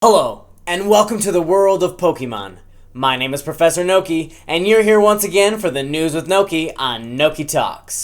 Hello, and welcome to the world of Pokemon. My name is Professor Noki, and you're here once again for the News with Noki on Noki Talks.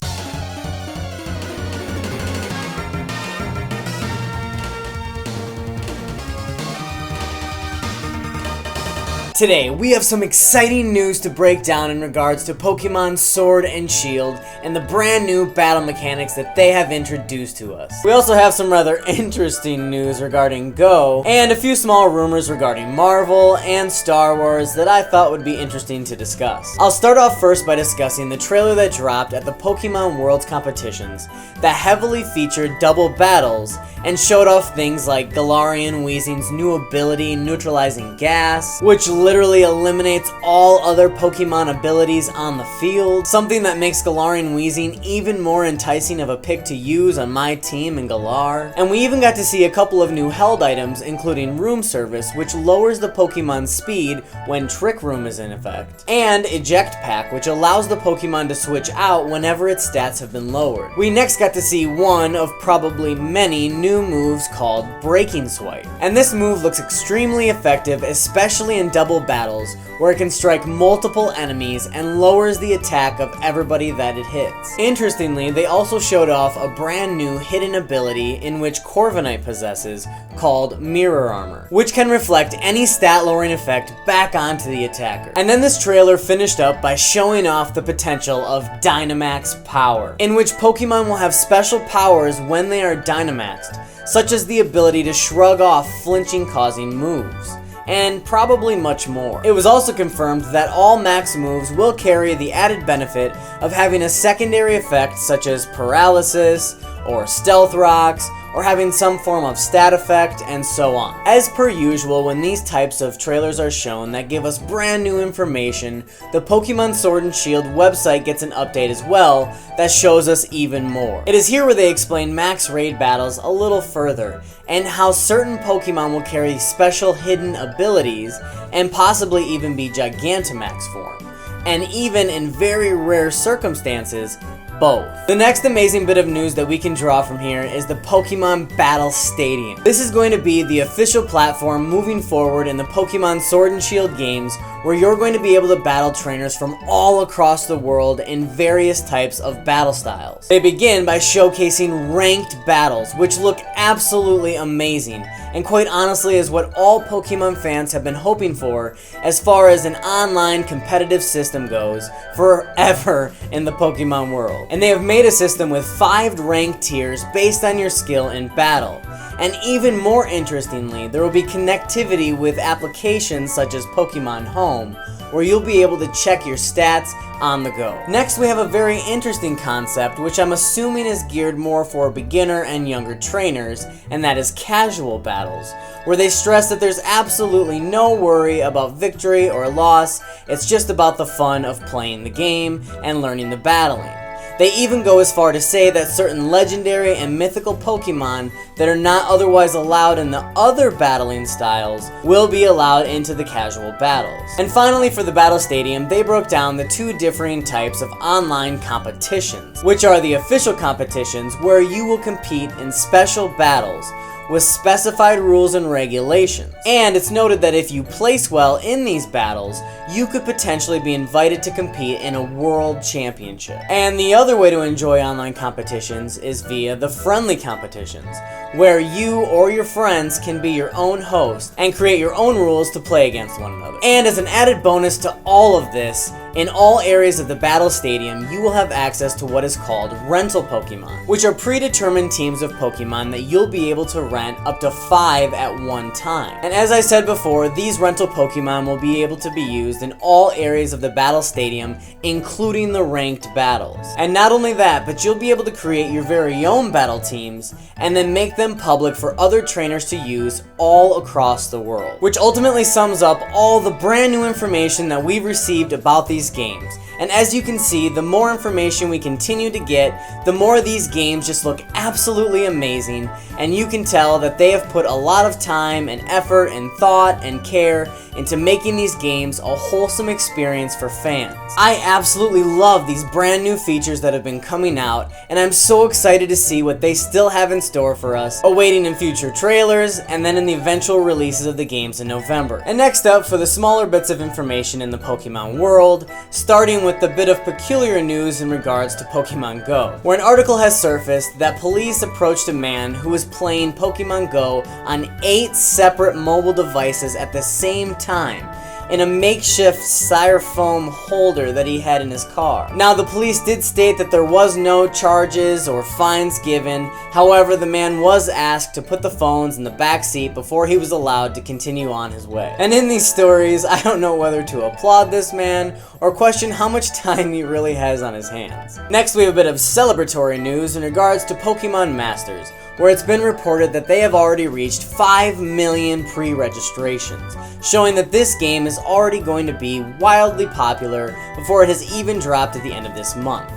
Today, we have some exciting news to break down in regards to Pokemon Sword and Shield and the brand new battle mechanics that they have introduced to us. We also have some rather interesting news regarding Go, and a few small rumors regarding Marvel and Star Wars that I thought would be interesting to discuss. I'll start off first by discussing the trailer that dropped at the Pokemon Worlds competitions that heavily featured double battles and showed off things like Galarian Weezing's new ability, Neutralizing Gas, which literally eliminates all other Pokemon abilities on the field, something that makes Galarian Weezing even more enticing of a pick to use on my team in Galar. And we even got to see a couple of new held items, including Room Service, which lowers the Pokemon's speed when Trick Room is in effect, and Eject Pack, which allows the Pokemon to switch out whenever its stats have been lowered. We next got to see one of probably many new moves called Breaking Swipe, and this move looks extremely effective, especially in double battles where it can strike multiple enemies and lowers the attack of everybody that it hits. Interestingly, they also showed off a brand new hidden ability in which Corviknight possesses called Mirror Armor, which can reflect any stat lowering effect back onto the attacker. And then this trailer finished up by showing off the potential of Dynamax Power, in which Pokemon will have special powers when they are Dynamaxed, such as the ability to shrug off flinching causing moves, and probably much more. It was also confirmed that all max moves will carry the added benefit of having a secondary effect such as paralysis or stealth rocks, or having some form of stat effect, and so on. As per usual, when these types of trailers are shown that give us brand new information, the Pokemon Sword and Shield website gets an update as well that shows us even more. It is here where they explain max raid battles a little further, and how certain Pokemon will carry special hidden abilities, and possibly even be Gigantamax form, and even in very rare circumstances, both. The next amazing bit of news that we can draw from here is the Pokemon Battle Stadium. This is going to be the official platform moving forward in the Pokemon Sword and Shield games, where you're going to be able to battle trainers from all across the world in various types of battle styles. They begin by showcasing ranked battles, which look absolutely amazing, and quite honestly is what all Pokemon fans have been hoping for as far as an online competitive system goes forever in the Pokemon world. And they have made a system with 5 ranked tiers based on your skill in battle. And even more interestingly, there will be connectivity with applications such as Pokemon Home, where you'll be able to check your stats on the go. Next, we have a very interesting concept, which I'm assuming is geared more for beginner and younger trainers, and that is casual battles, where they stress that there's absolutely no worry about victory or loss. It's just about the fun of playing the game and learning the battling. They even go as far to say that certain legendary and mythical Pokemon that are not otherwise allowed in the other battling styles will be allowed into the casual battles. And finally, for the Battle Stadium, they broke down the 2 differing types of online competitions, which are the official competitions where you will compete in special battles with specified rules and regulations. And it's noted that if you place well in these battles, you could potentially be invited to compete in a world championship. And the other way to enjoy online competitions is via the friendly competitions, where you or your friends can be your own host and create your own rules to play against one another. And as an added bonus to all of this, in all areas of the Battle Stadium, you will have access to what is called rental Pokemon, which are predetermined teams of Pokemon that you'll be able to rent up to 5 at one time. And as I said before, these rental Pokemon will be able to be used in all areas of the Battle Stadium, including the ranked battles. And not only that, but you'll be able to create your very own battle teams and then make them public for other trainers to use all across the world, which ultimately sums up all the brand new information that we've received about these these games. And as you can see, the more information we continue to get, the more these games just look absolutely amazing, and you can tell that they have put a lot of time and effort and thought and care into making these games a wholesome experience for fans. I absolutely love these brand new features that have been coming out, and I'm so excited to see what they still have in store for us, awaiting in future trailers, and then in the eventual releases of the games in November. And next up, for the smaller bits of information in the Pokemon world, starting with the bit of peculiar news in regards to Pokemon Go, where an article has surfaced that police approached a man who was playing Pokemon Go on 8 separate mobile devices at the same time, in a makeshift styrofoam holder that he had in his car. Now, the police did state that there was no charges or fines given. However, the man was asked to put the phones in the back seat before he was allowed to continue on his way. And in these stories, I don't know whether to applaud this man or question how much time he really has on his hands. Next, we have a bit of celebratory news in regards to Pokemon Masters, where it's been reported that they have already reached 5 million pre-registrations, showing that this game is already going to be wildly popular before it has even dropped at the end of this month.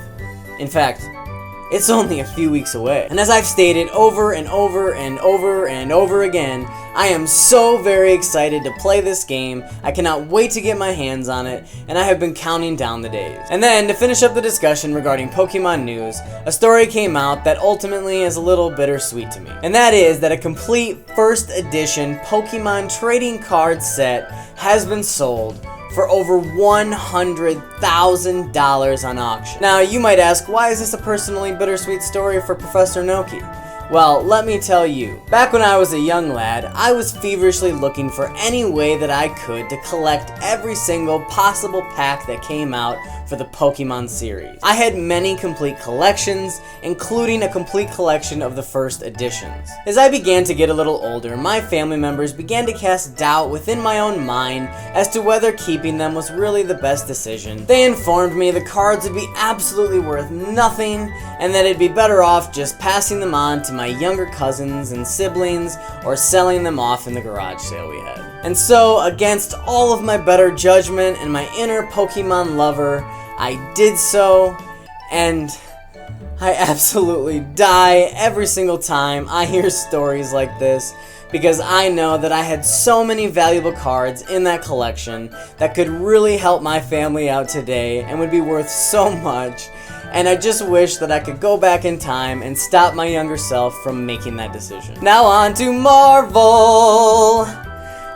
In fact, it's only a few weeks away. And as I've stated over and over and over and over again, I am so very excited to play this game. I cannot wait to get my hands on it, and I have been counting down the days. And then, to finish up the discussion regarding Pokemon news, a story came out that ultimately is a little bittersweet to me. And that is that a complete first edition Pokemon trading card set has been sold for over $100,000 on auction. Now, you might ask, why is this a personally bittersweet story for Professor Noki? Well, let me tell you, back when I was a young lad, I was feverishly looking for any way that I could to collect every single possible pack that came out for the Pokemon series. I had many complete collections, including a complete collection of the first editions. As I began to get a little older, my family members began to cast doubt within my own mind as to whether keeping them was really the best decision. They informed me the cards would be absolutely worth nothing, and that it'd be better off just passing them on to my younger cousins and siblings, or selling them off in the garage sale we had. And so, against all of my better judgment and my inner Pokemon lover, I did so, and I absolutely die every single time I hear stories like this, because I know that I had so many valuable cards in that collection that could really help my family out today and would be worth so much. And I just wish that I could go back in time and stop my younger self from making that decision. Now on to Marvel,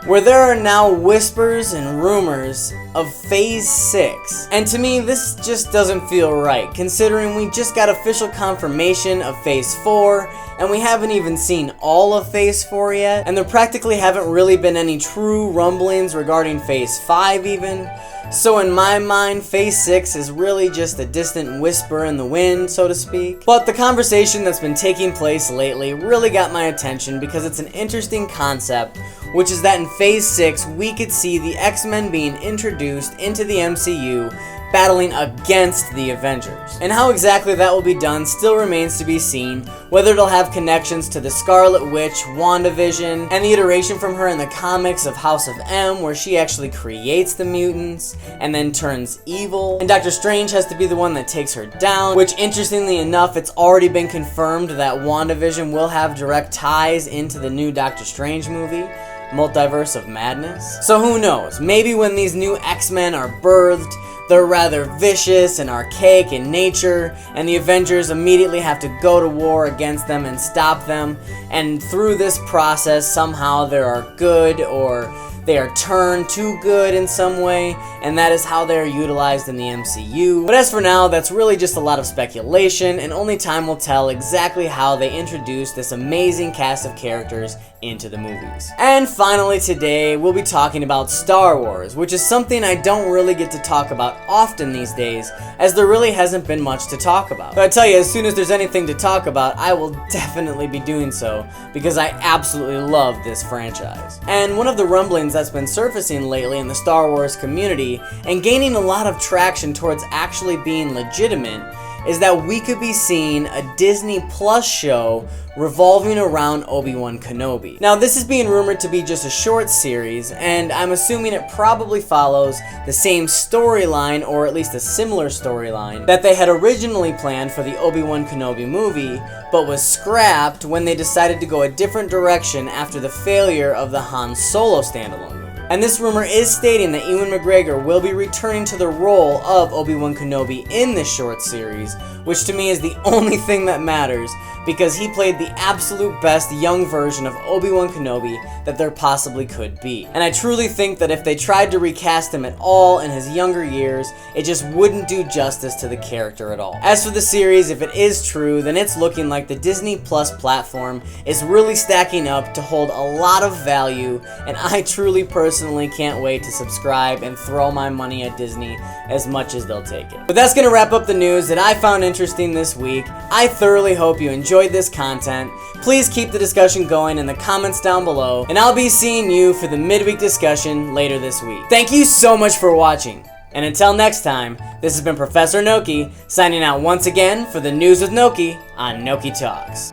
where there are now whispers and rumors of Phase 6. And to me, this just doesn't feel right, considering we just got official confirmation of Phase 4, and we haven't even seen all of Phase 4 yet, and there practically haven't really been any true rumblings regarding Phase 5 even. So in my mind, Phase 6 is really just a distant whisper in the wind, so to speak. But the conversation that's been taking place lately really got my attention because it's an interesting concept, which is that in Phase 6, we could see the X-Men being introduced into the MCU, battling against the Avengers. And how exactly that will be done still remains to be seen, whether it'll have connections to the Scarlet Witch, WandaVision, and the iteration from her in the comics of House of M, where she actually creates the mutants and then turns evil. And Doctor Strange has to be the one that takes her down, which interestingly enough, it's already been confirmed that WandaVision will have direct ties into the new Doctor Strange movie, Multiverse of Madness. So who knows, maybe when these new X-Men are birthed, they're rather vicious and archaic in nature, and the Avengers immediately have to go to war against them and stop them, and through this process somehow they are good, or they are turned to good in some way, and that is how they are utilized in the MCU. But as for now, that's really just a lot of speculation, and only time will tell exactly how they introduce this amazing cast of characters into the movies. And finally today, we'll be talking about Star Wars, which is something I don't really get to talk about often these days, as there really hasn't been much to talk about. But I tell you, as soon as there's anything to talk about, I will definitely be doing so, because I absolutely love this franchise. And one of the rumblings that's been surfacing lately in the Star Wars community, and gaining a lot of traction towards actually being legitimate, is that we could be seeing a Disney Plus show revolving around Obi-Wan Kenobi. Now, this is being rumored to be just a short series, and I'm assuming it probably follows the same storyline, or at least a similar storyline, that they had originally planned for the Obi-Wan Kenobi movie, but was scrapped when they decided to go a different direction after the failure of the Han Solo standalone movie. And this rumor is stating that Ewan McGregor will be returning to the role of Obi-Wan Kenobi in this short series, which to me is the only thing that matters, because he played the absolute best young version of Obi-Wan Kenobi that there possibly could be. And I truly think that if they tried to recast him at all in his younger years, it just wouldn't do justice to the character at all. As for the series, if it is true, then it's looking like the Disney Plus platform is really stacking up to hold a lot of value, and I truly personally can't wait to subscribe and throw my money at Disney as much as they'll take it. But that's gonna wrap up the news that I found interesting this week. I thoroughly hope you enjoyed this content. Please keep the discussion going in the comments down below, and I'll be seeing you for the midweek discussion later this week. Thank you so much for watching, and until next time, this has been Professor Noki signing out once again for the News with Noki on Noki Talks.